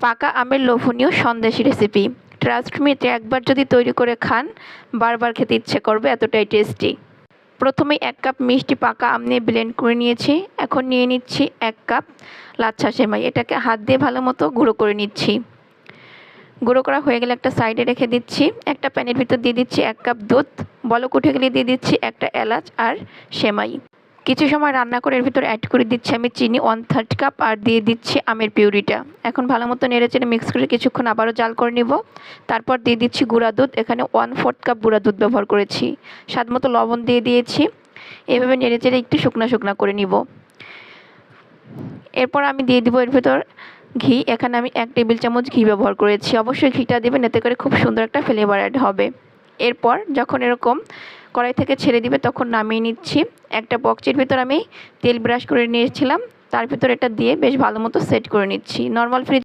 পাকা আমের লোভনীয় সন্দেশ রেসিপি। ট্রাস্ট মি, একবার যদি তৈরি করে খান বারবার খেতে ইচ্ছে করবে, এতটাই টেস্টি। প্রথমেই 1 কাপ মিষ্টি পাকা আম নিয়ে ব্লেন্ড করে নিয়েছি। এখন নিয়ে নিচ্ছি 1 কাপ লাচ্ছা সেমাই। এটাকে হাত দিয়ে ভালো মতো গুঁড়ো করে নিচ্ছি। গুঁড়ো করা হয়ে গেলে একটা সাইডে রেখে দিচ্ছি। একটা প্যানের ভিতর দিয়ে দিচ্ছি 1 কাপ দুধ। বলক উঠে গেলে দিয়ে দিচ্ছি একটা এলাচ আর সেমাই। কিছু সময় রান্না করে এর ভিতর অ্যাড করে দিচ্ছি আমি চিনি 1/3 কাপ আর দিয়ে দিচ্ছি আমের পিউরিটা। এখন ভালো মতো নেড়েচেড়ে মিক্স করে কিছুক্ষণ আবারও জাল করে নিব। তারপর দিয়ে দিচ্ছি গুঁড়া দুধ। এখানে 1/4 কাপ গুঁড়া দুধ ব্যবহার করেছি। স্বাদ মতো লবণ দিয়ে দিয়েছি। এভাবে নেড়েচেড়ে একটু শুকনা শুকনা করে নিব। এরপর আমি দিয়ে দিব এর ভিতর ঘি। এখানে আমি 1 টেবিল চামচ ঘি ব্যবহার করেছি। অবশ্যই ঘিটা দেবেন, এতে করে খুব সুন্দর একটা ফ্লেভার অ্যাড হবে। এরপর যখন এরকম কড়াই থেকে ছেড়ে দিবে তখন নামিয়ে নিচ্ছি। একটা বক্সের ভিতর আমি তেল ব্রাশ করে নিয়েছিলাম, তার ভিতর এটা দিয়ে বেশ ভালো মতো সেট করে নিচ্ছি। Normal fridge